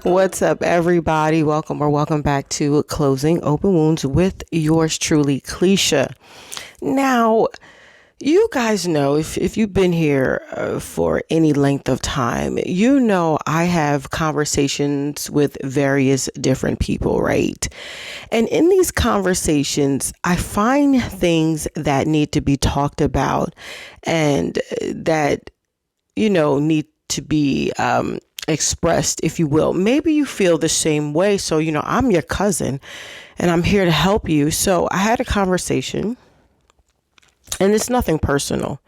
What's up, everybody? Welcome back to Closing Open Wounds with yours truly, Cleisha. Now, you guys know, if you've been here for any length of time, you know I have conversations with various different people, right? And in these conversations, I find things that need to be talked about and that, need to be expressed, if you will. Maybe you feel the same way. So, I'm your cousin and I'm here to help you. So I had a conversation, and it's nothing personal,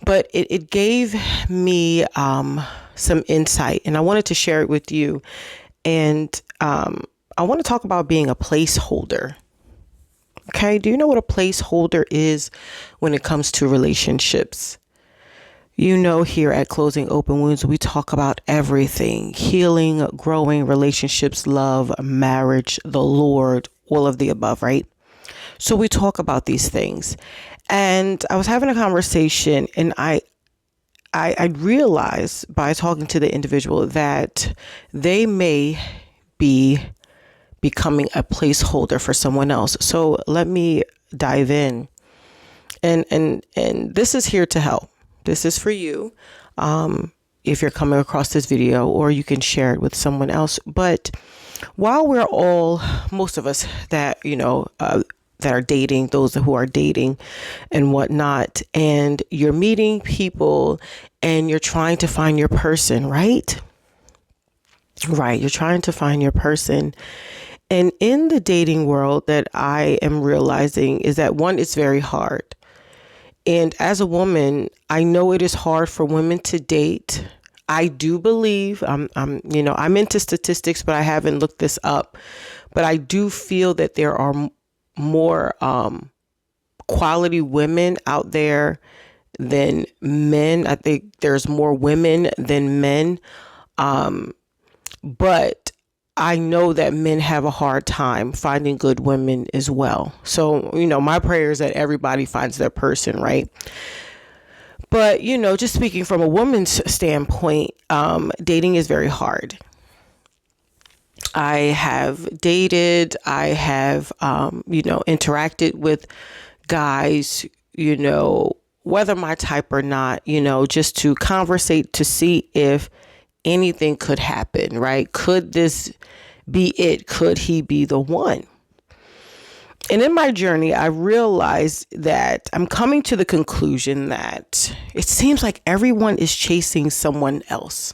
but it gave me some insight, and I wanted to share it with you. And I want to talk about being a placeholder. Okay. Do you know what a placeholder is when it comes to relationships? Here at Closing Open Wounds, we talk about everything: healing, growing relationships, love, marriage, the Lord, all of the above, right? So we talk about these things. And I was having a conversation, and I realized by talking to the individual that they may be becoming a placeholder for someone else. So let me dive in. And this is here to help. This is for you. If you're coming across this video, or you can share it with someone else. But while most of us that are dating, those who are dating and whatnot, and you're meeting people and you're trying to find your person, right? Right. You're trying to find your person. And in the dating world, that I am realizing is that, one, it's very hard. And as a woman, I know it is hard for women to date. I do believe I'm into statistics, but I haven't looked this up. But I do feel that there are more quality women out there than men. I think there's more women than men. But I know that men have a hard time finding good women as well. So, my prayer is that everybody finds their person, right? But, just speaking from a woman's standpoint, dating is very hard. I have dated, I have, interacted with guys, whether my type or not, just to conversate to see if anything could happen, right? Could this be it? Could he be the one? And in my journey, I realized that I'm coming to the conclusion that it seems like everyone is chasing someone else.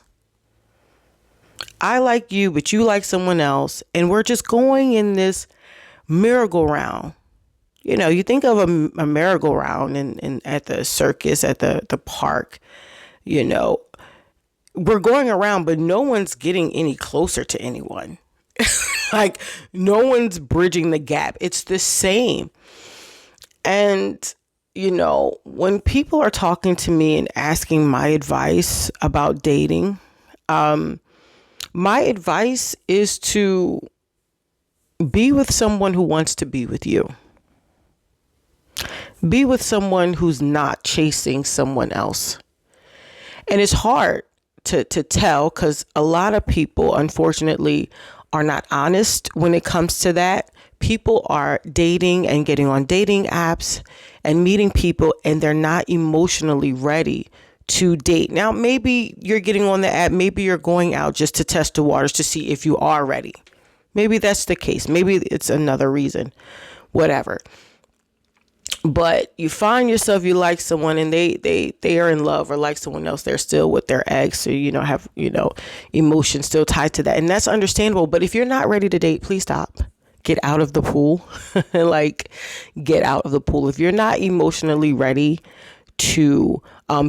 I like you, but you like someone else. And we're just going in this merry-go-round. You think of a merry-go-round and at the circus, at the park, we're going around, but no one's getting any closer to anyone. Like, no one's bridging the gap. It's the same. And, when people are talking to me and asking my advice about dating, my advice is to be with someone who wants to be with you. Be with someone who's not chasing someone else. And it's hard to tell, because a lot of people, unfortunately, are not honest when it comes to that. People are dating and getting on dating apps and meeting people, and they're not emotionally ready to date. Now, maybe you're getting on the app, maybe you're going out just to test the waters to see if you are ready. Maybe that's the case. Maybe it's another reason, whatever. But you find yourself, you like someone, and they are in love or like someone else. They're still with their ex, so have emotions still tied to that, and that's understandable. But if you're not ready to date, please stop. Get out of the pool. Get out of the pool. If you're not emotionally ready to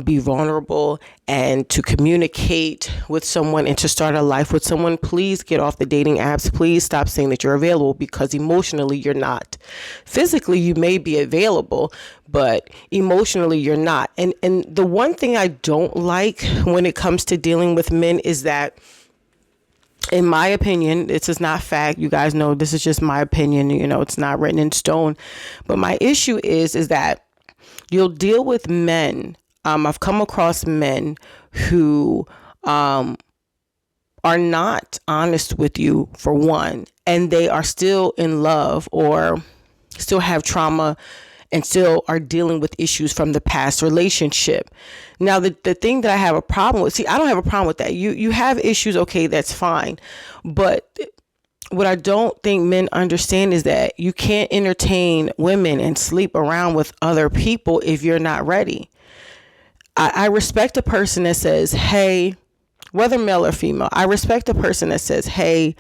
be vulnerable and to communicate with someone and to start a life with someone, please get off the dating apps. Please stop saying that you're available, because emotionally you're not. Physically you may be available, but emotionally you're not. And the one thing I don't like when it comes to dealing with men is that, in my opinion, this is not fact. You guys know this is just my opinion. It's not written in stone. But my issue is that you'll deal with men. I've come across men who are not honest with you, for one, and they are still in love or still have trauma and still are dealing with issues from the past relationship. Now, the thing that I have a problem with, see, I don't have a problem with that. You have issues, okay, that's fine. But what I don't think men understand is that you can't entertain women and sleep around with other people if you're not ready. I respect a person that says, hey, whether male or female, I respect a person that says, hey,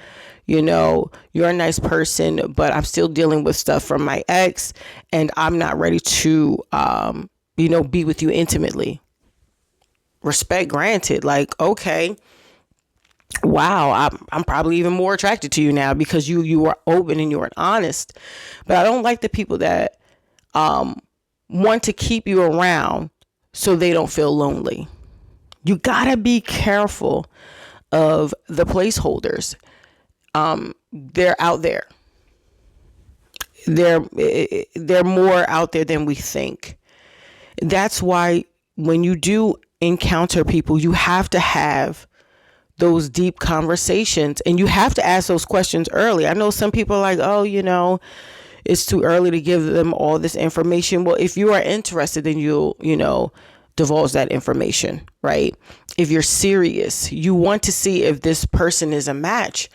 you're a nice person, but I'm still dealing with stuff from my ex and I'm not ready to, be with you intimately. Respect granted. Like, okay, wow, I'm probably even more attracted to you now because you were open and you were honest. But I don't like the people that want to keep you around so they don't feel lonely. You gotta be careful of the placeholders. They're out there. They're more out there than we think. That's why when you do encounter people, you have to have those deep conversations and you have to ask those questions early. I know some people are like, oh, it's too early to give them all this information. Well, if you are interested, then you'll, divulge that information, right? If you're serious, you want to see if this person is a match.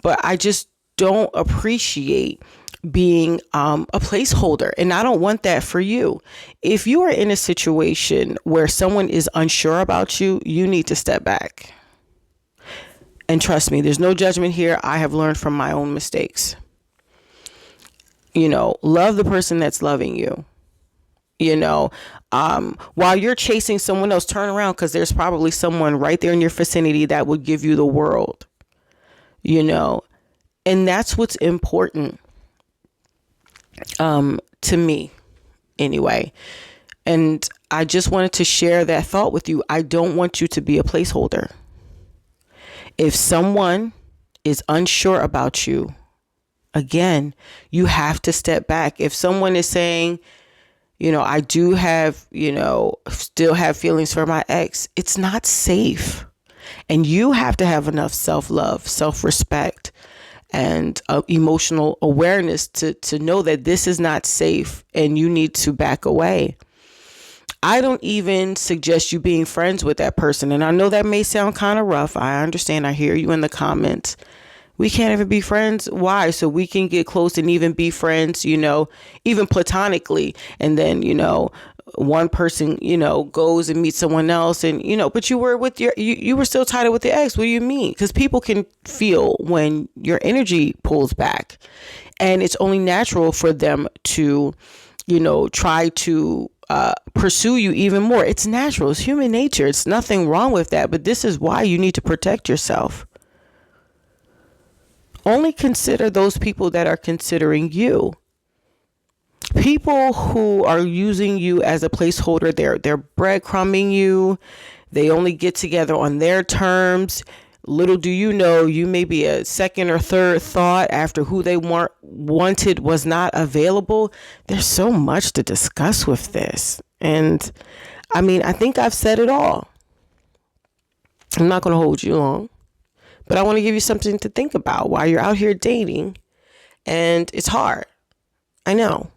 But I just don't appreciate being a placeholder. And I don't want that for you. If you are in a situation where someone is unsure about you, you need to step back. And trust me, there's no judgment here. I have learned from my own mistakes. Love the person that's loving you. While you're chasing someone else, turn around because there's probably someone right there in your vicinity that would give you the world, and that's what's important to me anyway. And I just wanted to share that thought with you. I don't want you to be a placeholder. If someone is unsure about you, again, you have to step back. If someone is saying, I do have, still have feelings for my ex, it's not safe. And you have to have enough self-love, self-respect, and emotional awareness to know that this is not safe and you need to back away. I don't even suggest you being friends with that person. And I know that may sound kind of rough. I understand. I hear you in the comments. We can't even be friends. Why? So we can get close and even be friends, even platonically. And then, one person, goes and meets someone else and, but you were with you were still tied up with your ex. What do you mean? Because people can feel when your energy pulls back, and it's only natural for them to, try to pursue you even more. It's natural. It's human nature. It's nothing wrong with that. But this is why you need to protect yourself. Only consider those people that are considering you. People who are using you as a placeholder, they're breadcrumbing you. They only get together on their terms. Little do you know, you may be a second or third thought after who they wanted was not available. There's so much to discuss with this. And I think I've said it all. I'm not going to hold you long. But I want to give you something to think about while you're out here dating. And it's hard. I know.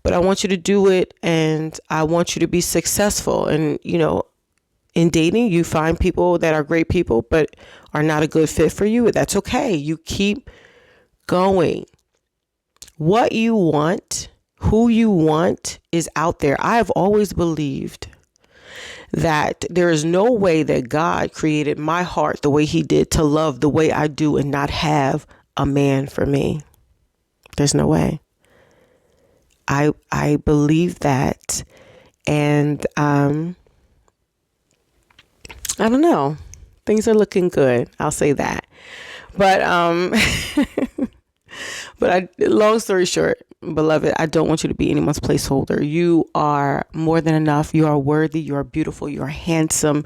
But I want you to do it, and I want you to be successful. And, in dating, you find people that are great people, but are not a good fit for you. That's okay. You keep going. What you want, who you want is out there. I have always believed that there is no way that God created my heart the way he did to love the way I do and not have a man for me. There's no way. I believe that. And I don't know. Things are looking good. I'll say that. But long story short, beloved, I don't want you to be anyone's placeholder. You are more than enough. You are worthy. You are beautiful. You are handsome.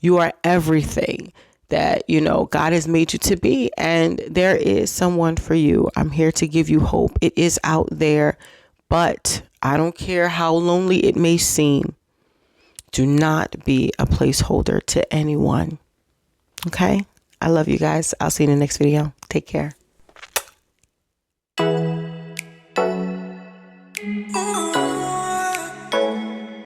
You are everything that, God has made you to be. And there is someone for you. I'm here to give you hope. It is out there, but I don't care how lonely it may seem. Do not be a placeholder to anyone. Okay? I love you guys. I'll see you in the next video. Take care.